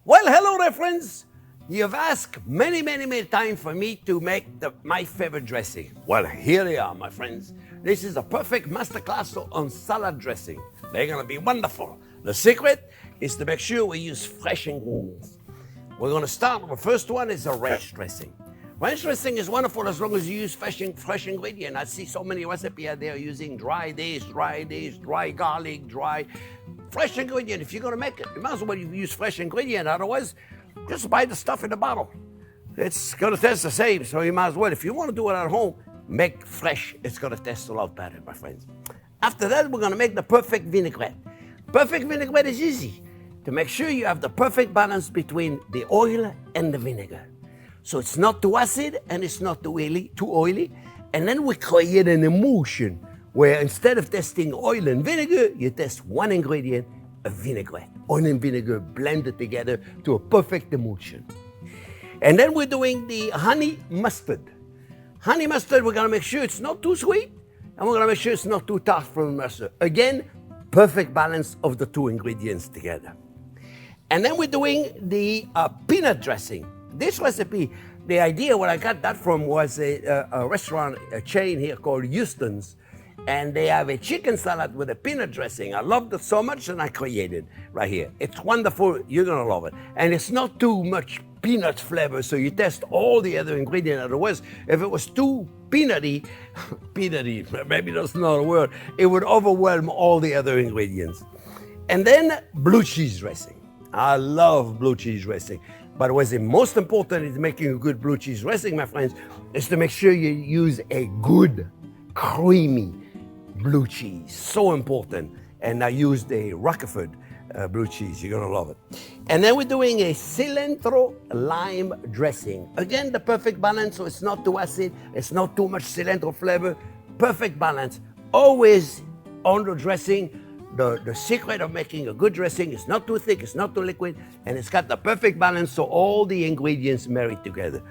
Well, hello there, friends. You've asked many times for me to make my favorite dressing. Well, here they are, my friends. This is a perfect masterclass on salad dressing. They're gonna be wonderful. The secret is to make sure we use fresh ingredients. We're gonna start with the first one is a ranch dressing. Ranch dressing is wonderful as long as you use fresh ingredient. I see so many recipes out there using dry this, dry garlic, dry fresh ingredient. If you're gonna make it, you might as well use fresh ingredient. Otherwise, just buy the stuff in the bottle. It's gonna taste the same, so you might as well. If you want to do it at home, make fresh. It's gonna taste a lot better, my friends. After that, we're gonna make the perfect vinaigrette. Perfect vinaigrette is easy. To make sure you have the perfect balance between the oil and the vinegar. So it's not too acid and it's not too oily. And then we create an emulsion where instead of testing oil and vinegar, you test one ingredient, a vinaigrette. Oil and vinegar blended together to a perfect emulsion. And then we're doing the honey mustard. Honey mustard, we're gonna make sure it's not too sweet, and we're gonna make sure it's not too tart from the mustard. Again, perfect balance of the two ingredients together. And then we're doing the peanut dressing. This recipe, the idea where I got that from was a restaurant, a chain here called Houston's. And they have a chicken salad with a peanut dressing. I loved it so much and I created right here. It's wonderful, you're gonna love it. And it's not too much peanut flavor, so you test all the other ingredients. Otherwise, if it was too peanutty, maybe that's not a word, it would overwhelm all the other ingredients. And then blue cheese dressing. I love blue cheese dressing. But what's the most important in making a good blue cheese dressing, my friends, is to make sure you use a good, creamy blue cheese. So important. And I used a Rockefort blue cheese. You're gonna love it. And then we're doing a cilantro lime dressing. Again, the perfect balance, so it's not too acid, it's not too much cilantro flavor. Perfect balance. Always on the dressing. The secret of making a good dressing is not too thick, it's not too liquid, and it's got the perfect balance so all the ingredients marry together.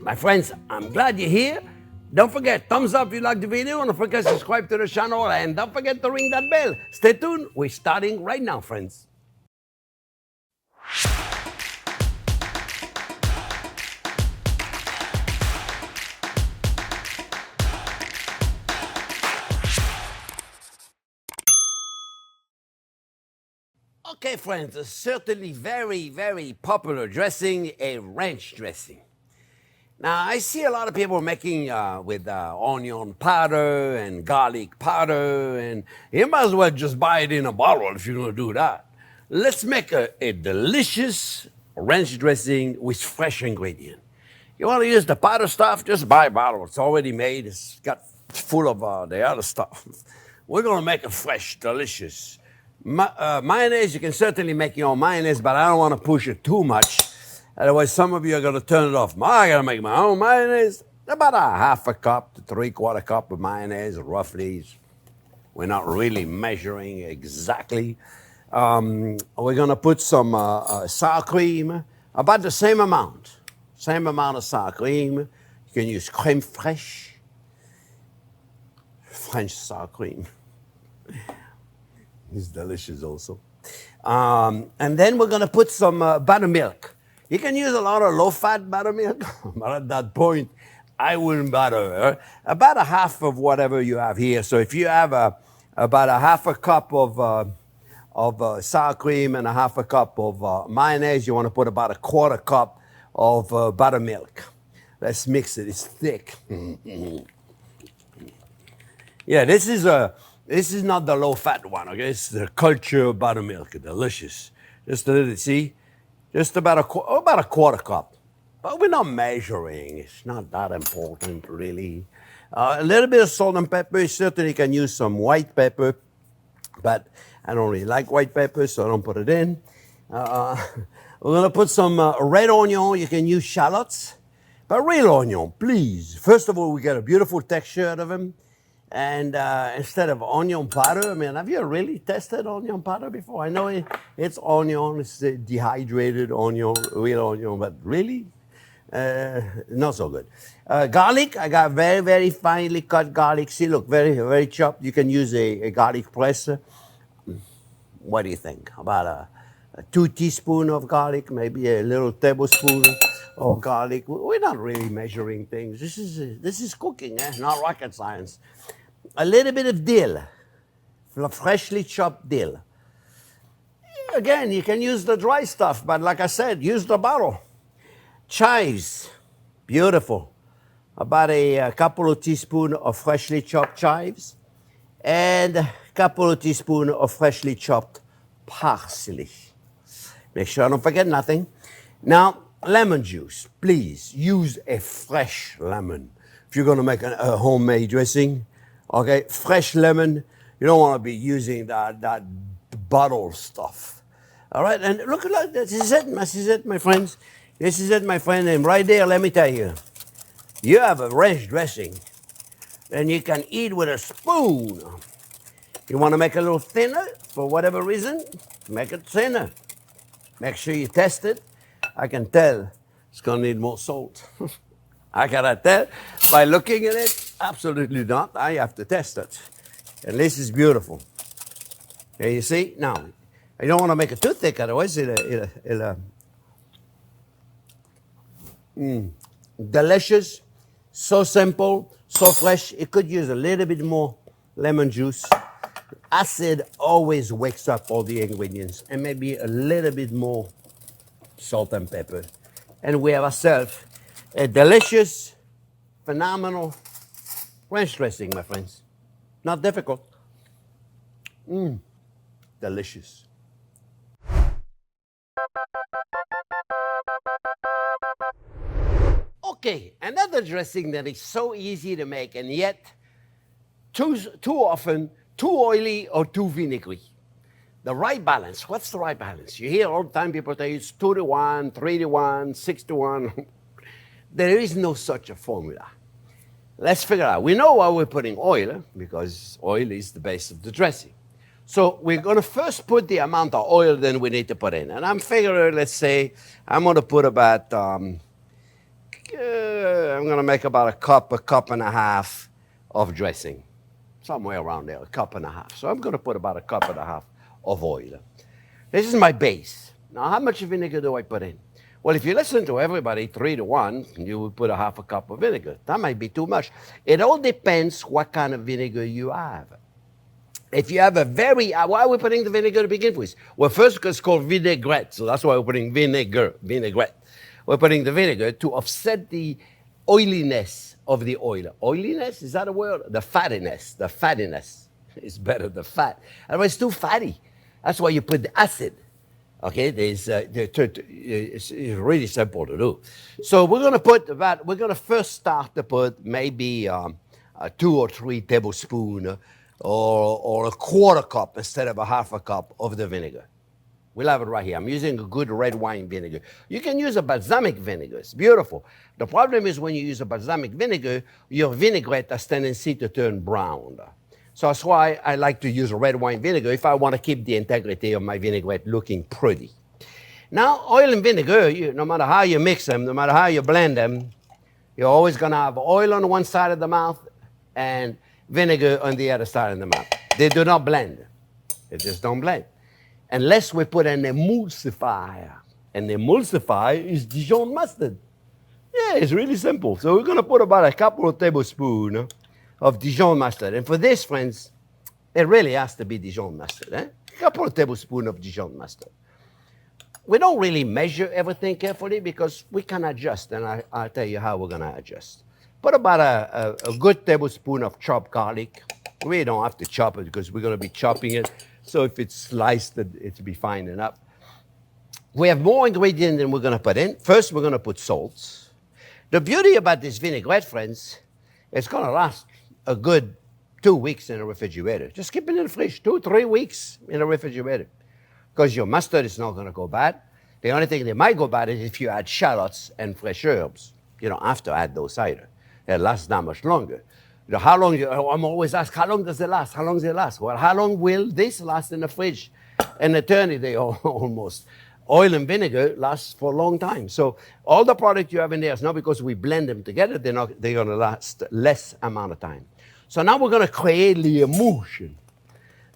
My friends, I'm glad you're here. Don't forget, thumbs up if you like the video, and don't forget to subscribe to the channel, and don't forget to ring that bell. Stay tuned, we're starting right now, friends. Okay, friends, a certainly very popular dressing, a ranch dressing. Now, I see a lot of people making with onion powder and garlic powder, and you might as well just buy it in a bottle if you're gonna do that. Let's make a delicious ranch dressing with fresh ingredient. You wanna use the powder stuff, just buy a bottle. It's already made, it's got full of the other stuff. We're gonna make a fresh, delicious mayonnaise. You can certainly make your own mayonnaise, but I don't want to push it too much. Otherwise, some of you are going to turn it off. I got to make my own mayonnaise. About a half a cup to 3/4 cup of mayonnaise, roughly. We're not really measuring exactly. We're going to put some sour cream, about the same amount of sour cream. You can use crème fraîche, French sour cream. It's delicious also. And then we're gonna put some buttermilk. You can use a lot of low-fat buttermilk, but at that point, I wouldn't butter. About a half of whatever you have here. So if you have about a half a cup of sour cream and a half a cup of mayonnaise, you wanna put about a 1/4 cup of buttermilk. Let's mix it, it's thick. Yeah, this is not the low-fat one, okay? It's the cultured buttermilk, delicious. Just a little, see? Just about a 1/4 cup. But we're not measuring. It's not that important, really. A little bit of salt and pepper. Certainly can use some white pepper, but I don't really like white pepper, so I don't put it in. We're gonna put some red onion. You can use shallots, but real onion, please. First of all, we get a beautiful texture out of them. And instead of onion powder, I mean, have you really tested onion powder before? I know it's onion, it's dehydrated onion, real onion, but really, not so good. Garlic, I got very finely cut garlic. See, look, very chopped. You can use a garlic press. What do you think about 2 teaspoons of garlic, maybe a little tablespoon of garlic. We're not really measuring things. This is cooking, not rocket science. A little bit of dill, freshly chopped dill. Again, you can use the dry stuff, but like I said, use the bottle. Chives, beautiful. About a couple of teaspoons of freshly chopped chives and a couple of teaspoons of freshly chopped parsley. Make sure I don't forget nothing. Now, lemon juice. Please use a fresh lemon. If you're going to make a homemade dressing, okay, fresh lemon. You don't want to be using that bottle stuff. All right, and look, this is it, my friends. This is it, my friend, and right there, let me tell you, you have a ranch dressing, and you can eat with a spoon. You want to make it a little thinner, for whatever reason, make it thinner. Make sure you test it. I can tell it's going to need more salt. I cannot tell by looking at it. Absolutely not. I have to test it. And this is beautiful. There you see? Now, you don't want to make it too thick, otherwise delicious, so simple, so fresh. It could use a little bit more lemon juice. Acid always wakes up all the ingredients, and maybe a little bit more salt and pepper. And we have ourselves a delicious, phenomenal ranch dressing, my friends. Not difficult. Delicious. Okay, another dressing that is so easy to make and yet too often too oily or too vinegary. The right balance. What's the right balance? You hear all the time people tell you it's 2-to-1, 3-to-1, 6-to-1. There is no such a formula. Let's figure out. We know why we're putting oil, because oil is the base of the dressing. So we're going to first put the amount of oil then we need to put in. And I'm figuring, let's say, I'm going to put about, I'm going to make about a cup and a half of dressing. Somewhere around there, a cup and a half. So I'm going to put about a cup and a half of oil. This is my base. Now, how much vinegar do I put in? Well, if you listen to everybody, 3-to-1, you would put a half a cup of vinegar. That might be too much. It all depends what kind of vinegar you have. If you have a why are we putting the vinegar to begin with? Well, first, because it's called vinaigrette, so that's why we're putting vinaigrette. We're putting the vinegar to offset the oiliness of the oil. Oiliness, is that a word? The fattiness is better, the fat. Otherwise, it's too fatty. That's why you put the acid. Okay, it's really simple to do. So we're going to first start to put maybe 2 or 3 tablespoons or a quarter cup instead of a half a cup of the vinegar. We'll have it right here. I'm using a good red wine vinegar. You can use a balsamic vinegar. It's beautiful. The problem is when you use a balsamic vinegar, your vinaigrette has tendency to turn brown. So that's why I like to use a red wine vinegar if I want to keep the integrity of my vinaigrette looking pretty. Now, oil and vinegar, no matter how you mix them, no matter how you blend them, you're always going to have oil on one side of the mouth and vinegar on the other side of the mouth. They do not blend. They just don't blend. Unless we put an emulsifier. An emulsifier is Dijon mustard. Yeah, it's really simple. So we're going to put about a couple of tablespoons of Dijon mustard. And for this, friends, it really has to be Dijon mustard. A couple of tablespoons of Dijon mustard. We don't really measure everything carefully because we can adjust, and I'll tell you how we're going to adjust. Put about a good tablespoon of chopped garlic. We don't have to chop it because we're going to be chopping it. So if it's sliced, it'll be fine enough. We have more ingredients than we're going to put in. First, we're going to put salts. The beauty about this vinaigrette, friends, it's going to last a good 2 weeks in the refrigerator. Just keep it in the fridge, 2-3 weeks in the refrigerator. Because your mustard is not going to go bad. The only thing that might go bad is if you add shallots and fresh herbs. You don't have to add those either. It lasts that much longer. You know, how long, I'm always asked, how long does it last? How long does it last? Well, how long will this last in the fridge? An eternity almost. Oil and vinegar lasts for a long time. So all the product you have in there is not because we blend them together, they're going to last less amount of time. So now we're going to create the emulsion.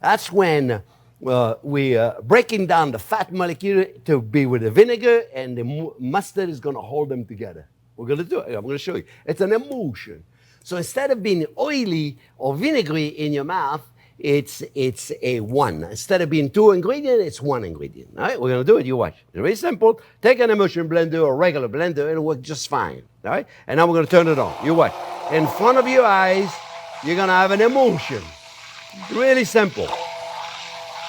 That's when we're breaking down the fat molecule to be with the vinegar, and the mustard is going to hold them together. We're going to do it. I'm going to show you. It's an emulsion. So instead of being oily or vinegary in your mouth, it's a one. Instead of being two ingredients, it's one ingredient. All right, we're going to do it. You watch. It's very simple. Take an emulsion blender or regular blender. It'll work just fine. All right, and now we're going to turn it on. You watch. In front of your eyes, you're going to have an emulsion. Really simple.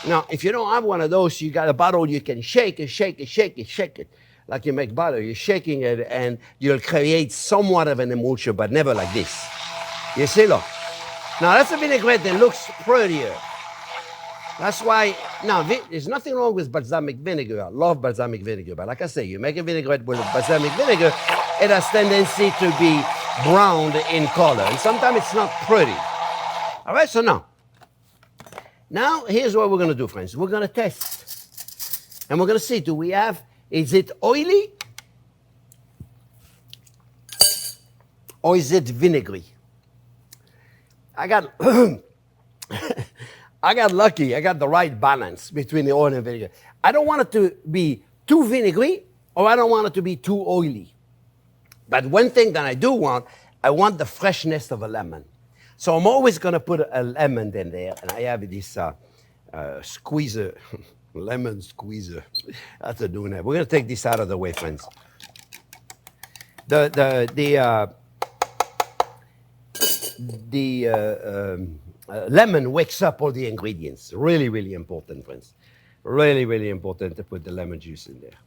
Now, if you don't have one of those, you got a bottle you can shake it. Like you make butter, you're shaking it, and you'll create somewhat of an emulsion, but never like this. You see, look. Now, that's a vinaigrette that looks prettier. That's why, now, there's nothing wrong with balsamic vinegar. I love balsamic vinegar, but like I say, you make a vinaigrette with balsamic vinegar, it has tendency to be browned in color, and sometimes it's not pretty. All right, so now, here's what we're going to do, friends. We're going to test, and we're going to see, is it oily or is it vinegary? I got lucky. I got the right balance between the oil and vinegar. I don't want it to be too vinegary, or I don't want it to be too oily. But one thing that I do want, I want the freshness of a lemon. So I'm always going to put a lemon in there, and I have this squeezer, lemon squeezer. That's a doing that. We're going to take this out of the way, friends. Lemon wakes up all the ingredients. Really, really important, friends. Really, really important to put the lemon juice in there.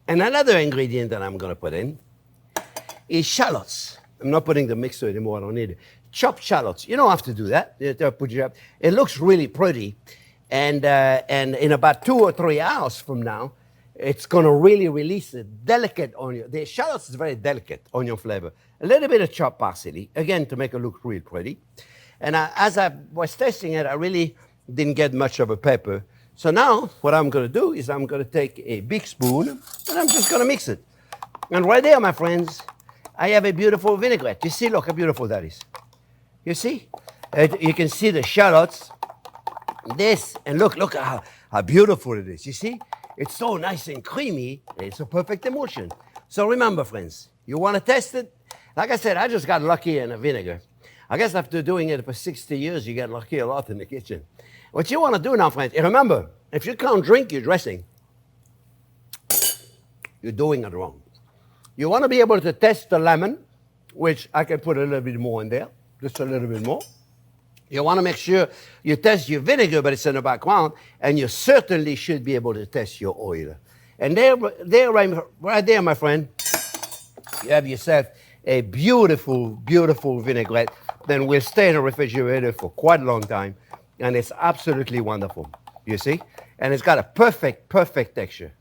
And another ingredient that I'm going to put in is shallots. I'm not putting the mixer anymore. I don't need it. Chopped shallots. You don't have to do that. It looks really pretty. And in about 2 or 3 hours from now, it's going to really release a delicate onion. The shallots is very delicate onion flavor. A little bit of chopped parsley, again, to make it look real pretty. And as I was tasting it, I really didn't get much of a pepper. So now what I'm going to do is I'm going to take a big spoon, and I'm just going to mix it. And right there, my friends, I have a beautiful vinaigrette. You see, look how beautiful that is. You see? You can see the shallots. This, and look how beautiful it is. You see? It's so nice and creamy. It's a perfect emulsion. So remember, friends, you want to test it? Like I said, I just got lucky in a vinegar. I guess after doing it for 60 years, you get lucky a lot in the kitchen. What you want to do now, friends, and remember, if you can't drink your dressing, you're doing it wrong. You want to be able to test the lemon, which I can put a little bit more in there, just a little bit more. You want to make sure you test your vinegar, but it's in the background, and you certainly should be able to test your oil. And there, right there, my friend, you have yourself a beautiful, beautiful vinaigrette. Then will stay in the refrigerator for quite a long time, and it's absolutely wonderful, you see? And it's got a perfect, perfect texture.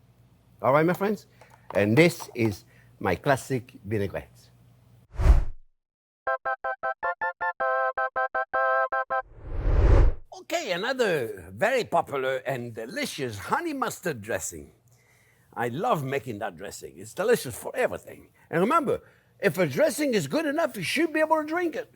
All right, my friends? And this is my classic vinaigrette. Okay, another very popular and delicious honey mustard dressing. I love making that dressing. It's delicious for everything. And remember, if a dressing is good enough, you should be able to drink it.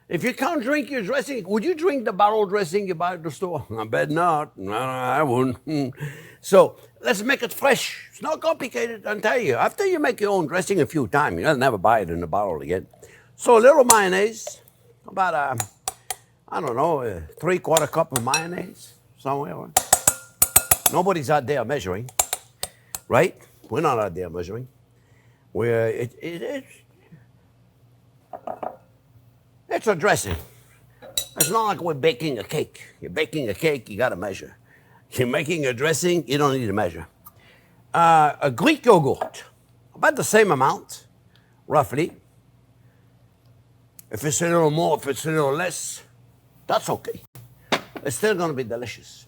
If you can't drink your dressing, would you drink the bottle dressing you buy at the store? I bet not. No, I wouldn't. So let's make it fresh. It's not complicated, I'll tell you. After you make your own dressing a few times, you'll never buy it in a bottle again. So a little mayonnaise, about a 3/4 cup of mayonnaise somewhere. Nobody's out there measuring, right? We're not out there measuring. It's a dressing. It's not like we're baking a cake. You're baking a cake, you got to measure. You're making a dressing, you don't need to measure. A Greek yogurt, about the same amount, roughly. If it's a little more, if it's a little less, that's okay. It's still going to be delicious.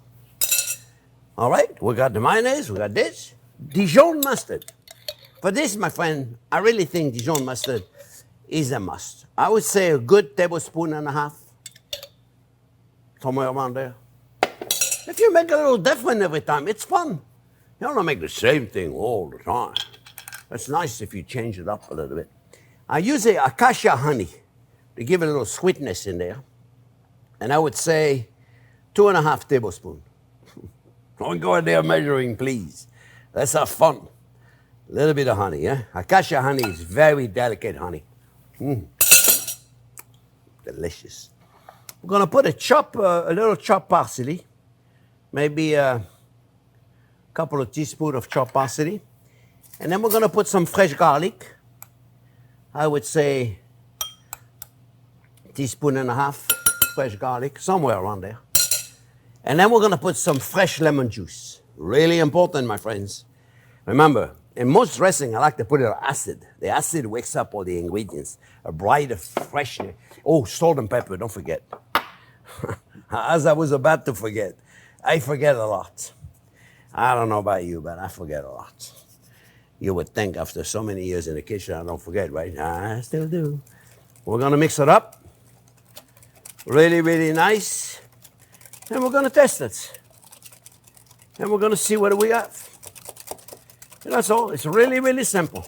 All right, we got the mayonnaise, we got this. Dijon mustard. For this, my friend, I really think Dijon mustard is a must. I would say a good 1.5 tablespoons, somewhere around there. If you make a little different every time, it's fun. You don't make the same thing all the time. It's nice if you change it up a little bit. I use a acacia honey to give it a little sweetness in there. And I would say 2.5 tablespoons. Don't go in there measuring, please. Let's have fun. A little bit of honey, yeah? Acacia honey is very delicate honey. Delicious. We're gonna put a little chopped parsley, maybe a couple of teaspoons of chopped parsley. And then we're gonna put some fresh garlic. I would say 1.5 teaspoons fresh garlic, somewhere around there. And then we're gonna put some fresh lemon juice. Really important, my friends. Remember, in most dressing, I like to put it acid. The acid wakes up all the ingredients. A brighter, fresher. Oh, salt and pepper, don't forget. As I was about to forget, I forget a lot. I don't know about you, but I forget a lot. You would think after so many years in the kitchen, I don't forget, right? I still do. We're gonna mix it up. Really, really nice. And we're gonna test it. And we're gonna see what we got. And that's all. It's really, really simple.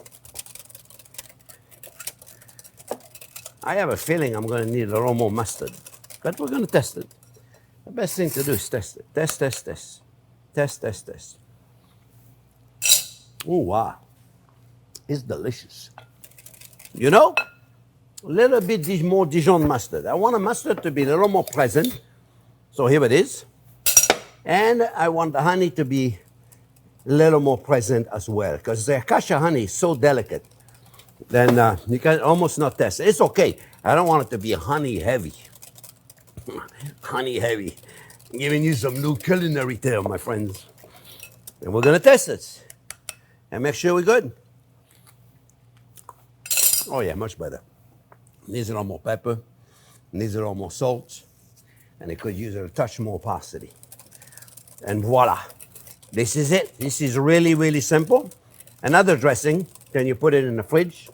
I have a feeling I'm going to need a little more mustard, but we're going to test it. The best thing to do is test it. Test, test, test. Test, test, test. Oh, wow. It's delicious. You know, a little bit more Dijon mustard. I want the mustard to be a little more present. So here it is. And I want the honey to be a little more present as well, because the acacia honey is so delicate. Then you can almost not test. It's okay. I don't want it to be honey heavy. Honey heavy. I'm giving you some new culinary term, my friends. And we're going to test it. And make sure we're good. Oh yeah, much better. Needs a little more pepper. Needs a little more salt. And it could use a touch more parsley. And voila. This is it. This is really, really simple. Another dressing, can you put it in the fridge?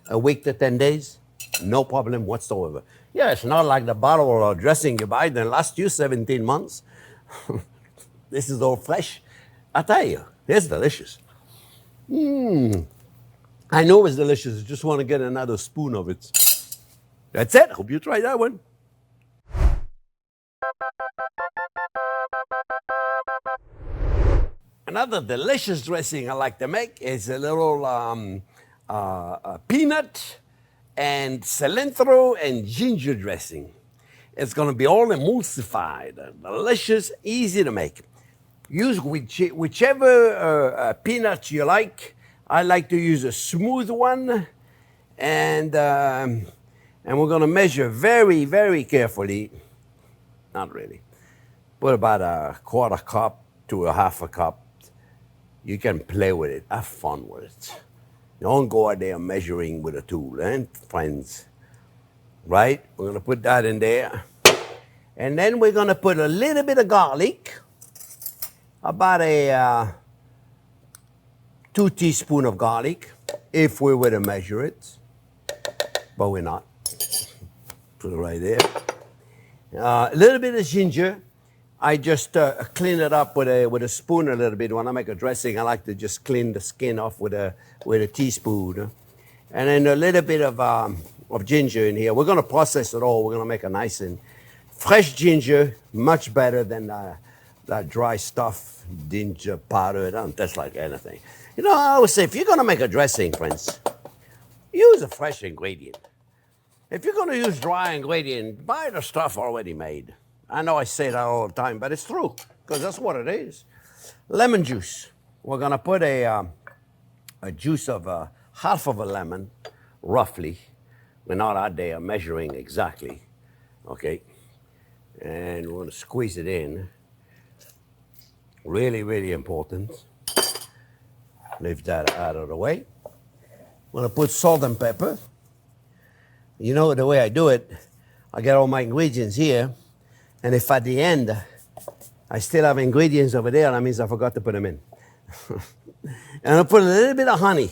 A week to 10 days, no problem whatsoever. Yeah, it's not like the bottle of dressing you buy that lasts you 17 months. This is all fresh. I tell you, it's delicious. I know it's delicious. I just want to get another spoon of it. That's it. Hope you try that one. Another delicious dressing I like to make is a little peanut and cilantro and ginger dressing. It's going to be all emulsified, delicious, easy to make. Use whichever peanut you like. I like to use a smooth one, and we're going to measure very, very carefully. Not really. Put about a 1/4 cup to a 1/2 cup. You can play with it. Have fun with it. Don't go out there measuring with a tool, friends. Right? We're going to put that in there. And then we're going to put a little bit of garlic. About a 2 teaspoons of garlic, if we were to measure it. But we're not. Put it right there. A little bit of ginger. I just clean it up with a spoon a little bit. When I make a dressing, I like to just clean the skin off with a teaspoon. And then a little bit of ginger in here. We're going to process it all. We're going to make a nice and fresh ginger, much better than that dry stuff, ginger powder. It doesn't taste like anything. You know, I always say, if you're going to make a dressing, friends, use a fresh ingredient. If you're going to use dry ingredient, buy the stuff already made. I know I say that all the time, but it's true, because that's what it is. Lemon juice. We're going to put a juice of half of a lemon, roughly. We're not out there measuring exactly. Okay. And we're going to squeeze it in. Really, really important. Leave that out of the way. We're going to put salt and pepper. You know the way I do it, I get all my ingredients here. And if at the end, I still have ingredients over there, that means I forgot to put them in. And I'll put a little bit of honey,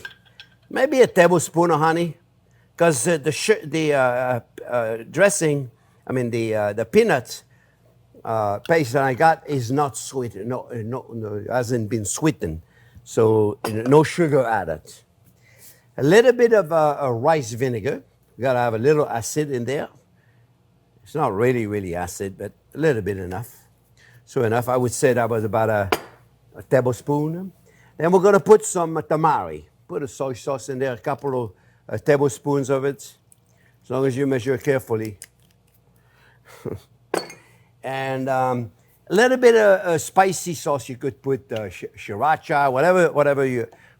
maybe a tablespoon of honey, because the dressing, the peanut paste that I got is not sweet, no, hasn't been sweetened, so no sugar added. A little bit of rice vinegar. You gotta have a little acid in there. It's not really, really acid, but a little bit enough. So enough, I would say that was about a tablespoon. Then we're gonna put some tamari. Put a soy sauce in there, a couple of tablespoons of it, as long as you measure carefully. And a little bit of spicy sauce. You could put sriracha,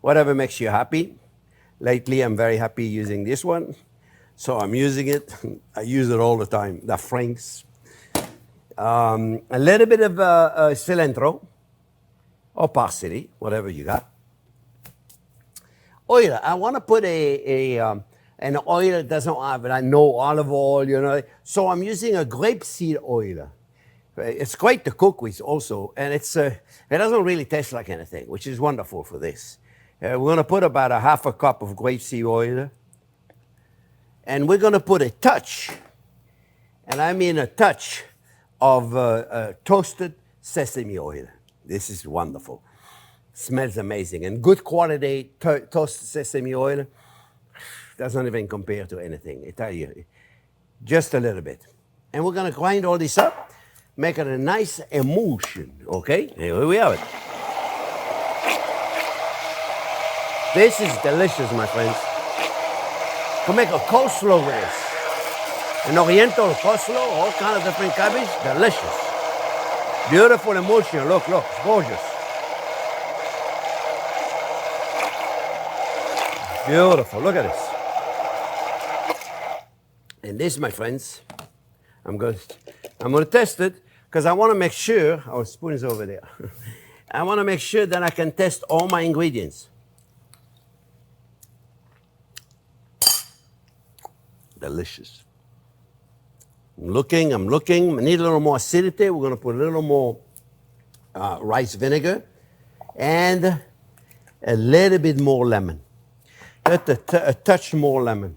whatever makes you happy. Lately, I'm very happy using this one, so I'm using it. I use it all the time. The Franks. A little bit of cilantro or parsley, whatever you got. Oil. I want to put an oil that doesn't have no olive oil, you know. So I'm using a grapeseed oil. It's great to cook with also, and it doesn't really taste like anything, which is wonderful for this. We're going to put about a half a cup of grapeseed oil, and we're going to put a touch, and I mean a touch, of toasted sesame oil. This is wonderful. Smells amazing, and good quality toasted sesame oil doesn't even compare to anything, I tell you. Just a little bit. And we're going to grind all this up, make it a nice emulsion, okay? Here we have it. This is delicious, my friends. You can make a coleslaw with this. An oriental coleslaw, all kind of different cabbage, delicious. Beautiful emulsion, look, it's gorgeous. Beautiful, look at this. And this, my friends, I'm going to test it because I want to make sure, our spoon is over there. I want to make sure that I can test all my ingredients. Delicious. I'm looking. I need a little more acidity. We're going to put a little more rice vinegar and a little bit more lemon. Just a touch more lemon.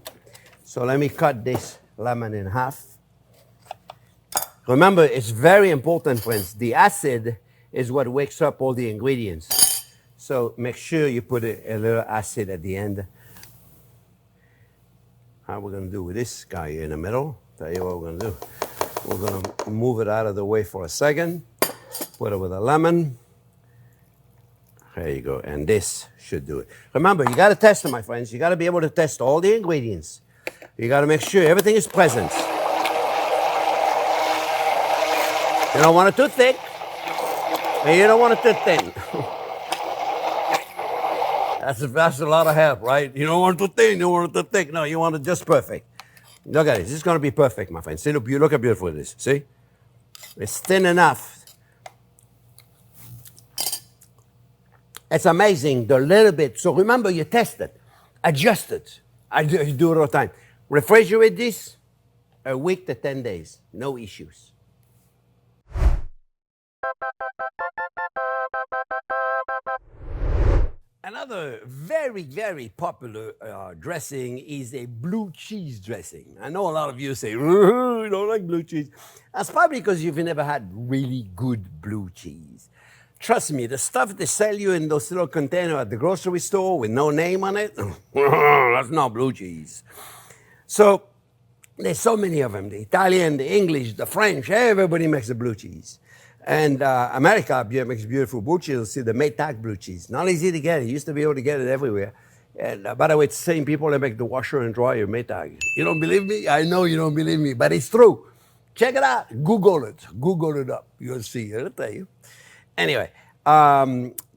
So let me cut this lemon in half. Remember, it's very important, friends. The acid is what wakes up all the ingredients. So make sure you put a little acid at the end. How we're going to do with this guy in the middle? Tell you what we're going to do. We're going to move it out of the way for a second. Put it with a lemon. There you go. And this should do it. Remember, you got to test it, my friends. You got to be able to test all the ingredients. You got to make sure everything is present. You don't want it too thick, and you don't want it too thin. That's a lot of help, right? You don't want it too thin, you don't want it too thick. No, you want it just perfect. Look at it. This is going to be perfect, my friends. See, look how beautiful it is. See? It's thin enough. It's amazing, the little bit. So remember, you test it, adjust it. I do it all the time. Refrigerate this a week to 10 days. No issues. Another very, very popular dressing is a blue cheese dressing. I know a lot of you say, you don't like blue cheese. That's probably because you've never had really good blue cheese. Trust me, the stuff they sell you in those little containers at the grocery store with no name on it, that's not blue cheese. So there's so many of them. The Italian, the English, the French, everybody makes a blue cheese. And America makes beautiful blue cheese. You'll see the Maytag blue cheese. Not easy to get. You used to be able to get it everywhere. And by the way, it's the same people that make the washer and dryer Maytag. You don't believe me? I know you don't believe me, but it's true. Check it out. Google it. Google it up. You'll see. I'll tell you. Anyway,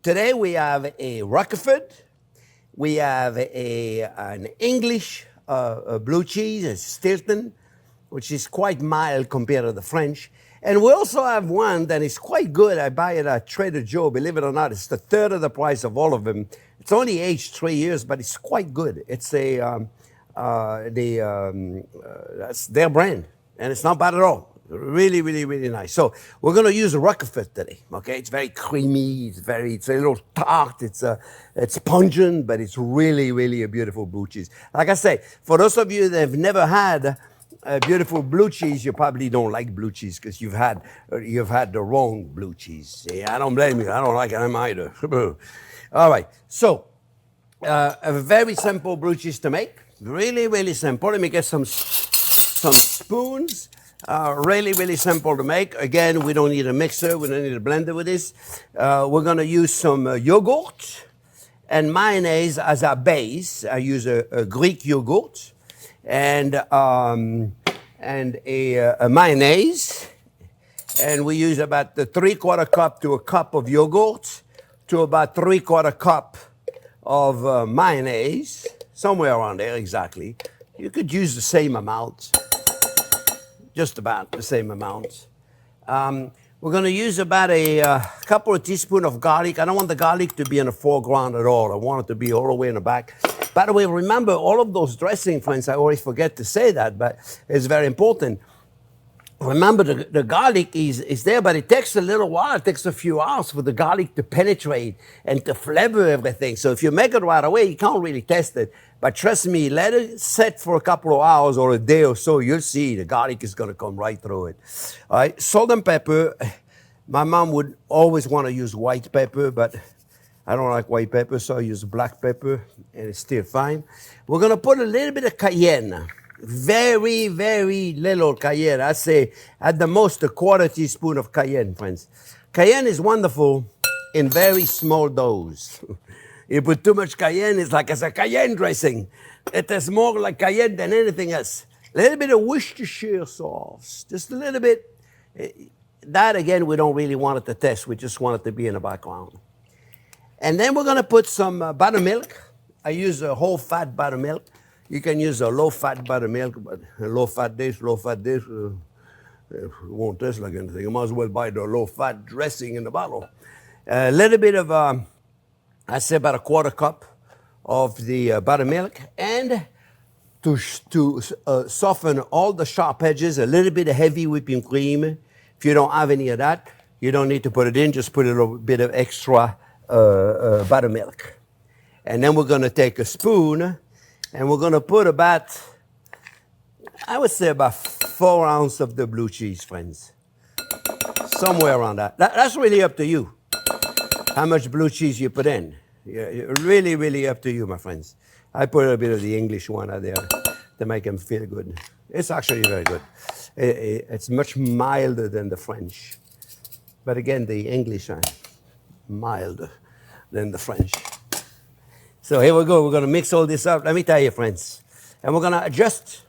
today we have a Roquefort. We have an English blue cheese, a Stilton, which is quite mild compared to the French. And we also have one that is quite good. I buy it at Trader Joe. Believe it or not, it's the third of the price of all of them. It's only aged 3 years, but it's quite good. It's that's their brand, and it's not bad at all. Really, really, really nice. So we're going to use Roquefort today. Okay, it's very creamy. It's a little tart. It's pungent, but it's really, really a beautiful blue cheese. Like I say, for those of you that have never had a beautiful blue cheese, you probably don't like blue cheese because you've had the wrong blue cheese. Yeah, I don't blame you. I don't like them either. All right. So a very simple blue cheese to make. Really, really simple. Let me get some spoons. Really, really simple to make. Again, we don't need a mixer. We don't need a blender with this. We're going to use some yogurt and mayonnaise as our base. I use a Greek yogurt and a mayonnaise. And we use about the 3/4 cup to a cup of yogurt to about 3/4 cup of mayonnaise, somewhere around there exactly. You could use the same amount, just about the same amount. We're going to use about a couple of teaspoons of garlic. I don't want the garlic to be in the foreground at all. I want it to be all the way in the back. By the way, remember all of those dressing, friends, I always forget to say that, but it's very important. Remember, the garlic is there, but it takes a little while. It takes a few hours for the garlic to penetrate and to flavor everything. So if you make it right away, you can't really test it. But trust me, let it set for a couple of hours or a day or so. You'll see the garlic is going to come right through it. All right, salt and pepper. My mom would always want to use white pepper, but I don't like white pepper, so I use black pepper, and it's still fine. We're going to put a little bit of cayenne. Very, very little cayenne. I say at the most a 1/4 teaspoon of cayenne, friends. Cayenne is wonderful in very small dose. You put too much cayenne, it's like it's a cayenne dressing. It is more like cayenne than anything else. A little bit of Worcestershire sauce, just a little bit. That, again, we don't really want it to test. We just want it to be in the background. And then we're going to put some buttermilk. I use a whole fat buttermilk. You can use a low-fat buttermilk, but a low-fat dish, it won't taste like anything. You might as well buy the low-fat dressing in the bottle. A little bit of, I say about a 1/4 cup of the buttermilk. And to soften all the sharp edges, a little bit of heavy whipping cream. If you don't have any of that, you don't need to put it in. Just put a little bit of extra buttermilk. And then we're going to take a spoon, and we're going to put about, I would say about 4 ounces of the blue cheese, friends. Somewhere around that. That's really up to you, how much blue cheese you put in. Yeah, really, really up to you, my friends. I put a bit of the English one out there to make them feel good. It's actually very good. It's much milder than the French. But again, the English are milder than the French. So here we go. We're going to mix all this up. Let me tell you, friends. And we're going to adjust.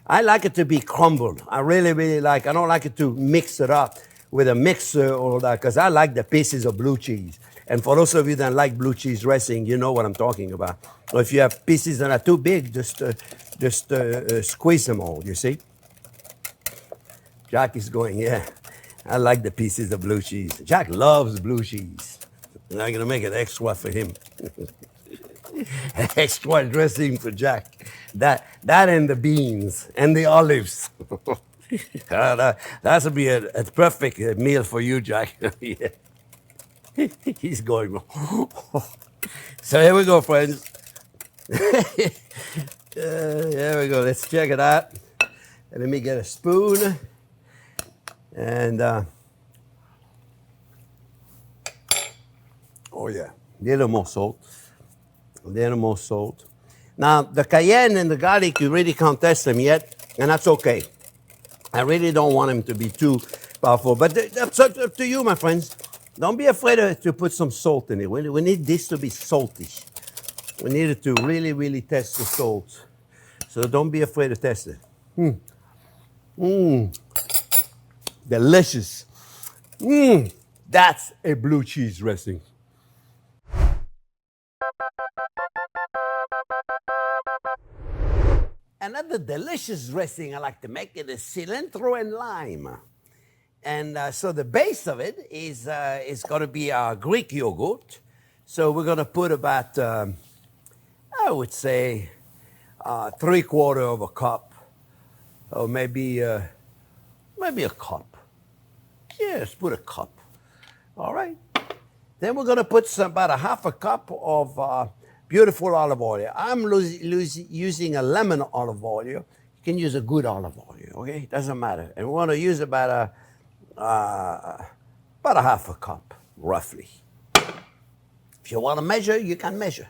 I like it to be crumbled. I really, really like. I don't like it to mix it up with a mixer or that, because I like the pieces of blue cheese. And for those of you that like blue cheese dressing, you know what I'm talking about. Or if you have pieces that are too big, just squeeze them all, you see? Jack is going, yeah, I like the pieces of blue cheese. Jack loves blue cheese. And I'm going to make it extra for him. Extra dressing for Jack. That and the beans and the olives. That would be a perfect meal for you, Jack. Yeah. He's going. So here we go, friends. Here we go. Let's check it out. Let me get a spoon. And, oh yeah, a little more salt. A little more salt. Now, the cayenne and the garlic, you really can't test them yet, and that's okay. I really don't want them to be too powerful, but that's up to you, my friends. Don't be afraid to put some salt in it. We need this to be salty. We need it to really, really test the salt. So don't be afraid to test it. Delicious. That's a blue cheese dressing. Another delicious dressing I like to make it is cilantro and lime. And so the base of it is going to be our Greek yogurt. So we're going to put about, I would say, 3/4 of a cup, or maybe a cup. Yes, put a cup. All right. Then we're going to put about a 1/2 cup of beautiful olive oil. I'm using a lemon olive oil. You can use a good olive oil, okay? It doesn't matter. And we want to use about a 1/2 cup, roughly. If you want to measure, you can measure.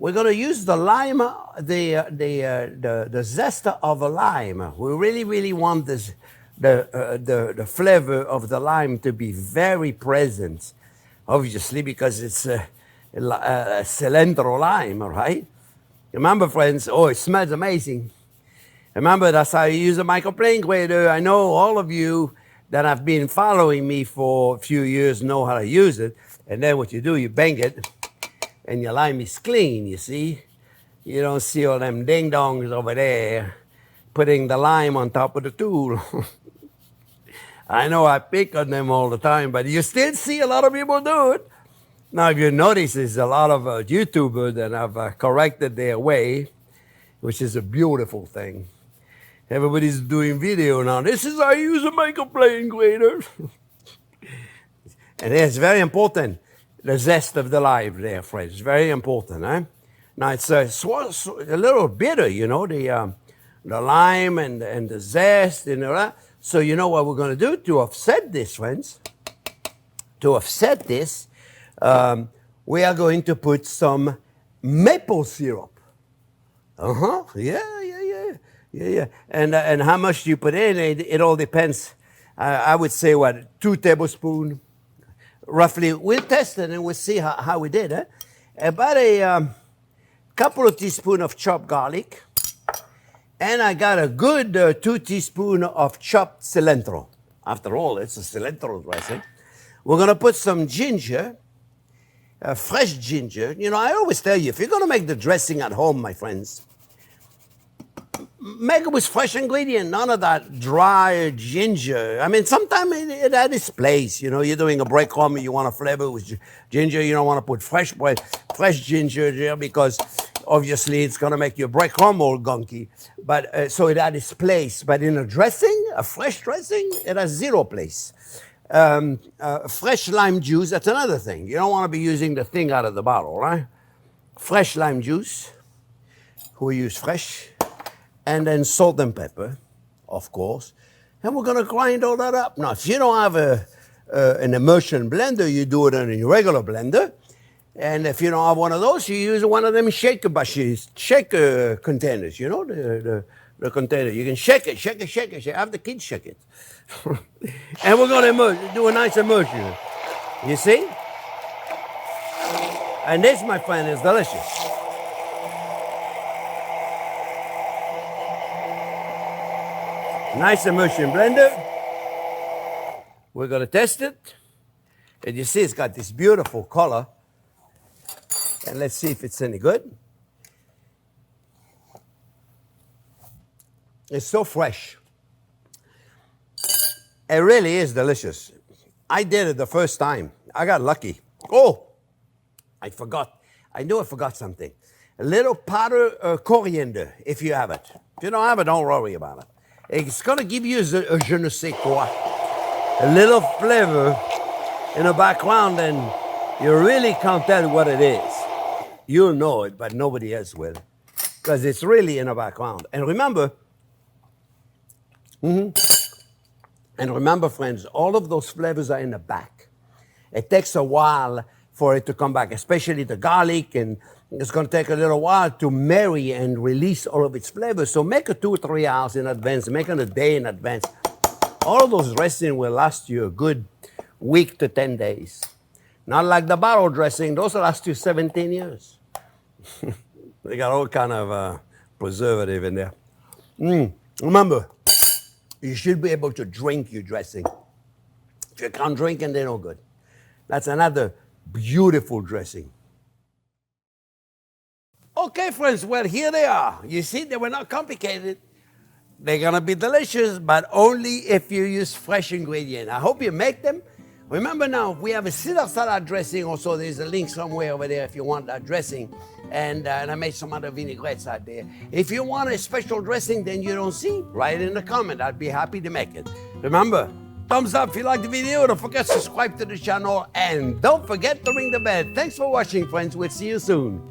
we're going to use the lime, the zest of a lime. We really, really want this, the flavor of the lime to be very present, obviously, because it's cilantro lime, right? Remember, friends, oh, it smells amazing. Remember, that's how you use a microplane grater. I know all of you that have been following me for a few years know how to use it. And then what you do, you bang it, and your lime is clean, you see? You don't see all them ding-dongs over there putting the lime on top of the tool. I know I pick on them all the time, but you still see a lot of people do it. Now, if you notice, there's a lot of YouTubers that have corrected their way, which is a beautiful thing. Everybody's doing video now. This is how you use a microplane grater. And it's very important, the zest of the lime there, friends. Very important, eh? Now, it's a little bitter, you know, the lime and the zest and all that. So you know what we're going to do to offset this, friends? To offset this, we are going to put some maple syrup. Yeah. And how much do you put in? It all depends. I would say, 2 tablespoons, roughly. We'll test it and we'll see how we did. Eh? About a couple of teaspoons of chopped garlic. And I got a good 2 teaspoons of chopped cilantro. After all, it's a cilantro dressing. We're going to put some ginger, fresh ginger. You know, I always tell you, if you're going to make the dressing at home, my friends, make it with fresh ingredient, none of that dry ginger. I mean, sometimes it had its place. You know, you're doing a breadcrumb, you want to flavor with ginger. You don't want to put fresh ginger there because obviously it's going to make your breadcrumb all gunky. But so it had its place. But in a dressing, a fresh dressing, it has 0 place. Fresh lime juice, that's another thing. You don't want to be using the thing out of the bottle, right? Fresh lime juice. We use fresh. And then salt and pepper, of course. And we're going to grind all that up. Now, if you don't have an immersion blender, you do it in a regular blender. And if you don't have one of those, you use one of them shaker containers, you know, the container. You can shake it. Have the kids shake it. And we're going to do a nice immersion. You see? And this, my friend, is delicious. Nice immersion blender. We're going to test it. And you see it's got this beautiful color. And let's see if it's any good. It's so fresh. It really is delicious. I did it the first time. I got lucky. Oh, I forgot. I knew I forgot something. A little powder coriander, if you have it. If you don't have it, don't worry about it. It's going to give you a je ne sais quoi. A little flavor in the background, and you really can't tell what it is. You'll know it, but nobody else will. Because it's really in the background. And remember, friends, all of those flavors are in the back. It takes a while for it to come back, especially the garlic, and it's going to take a little while to marry and release all of its flavors. So make it 2 or 3 hours in advance, make it a day in advance. All of those dressing will last you a good week to 10 days. Not like the bottle dressing, those will last you 17 years. They got all kind of preservative in there. Remember, you should be able to drink your dressing. If you can't drink it, they're no good. That's another beautiful dressing. Okay, friends, well, here they are. You see, they were not complicated. They're going to be delicious, but only if you use fresh ingredients. I hope you make them. Remember now, we have a Caesar salad dressing also. There's a link somewhere over there if you want that dressing. And I made some other vinaigrettes out there. If you want a special dressing then you don't see, write it in the comment. I'd be happy to make it. Remember, thumbs up if you like the video. Don't forget to subscribe to the channel. And don't forget to ring the bell. Thanks for watching, friends. We'll see you soon.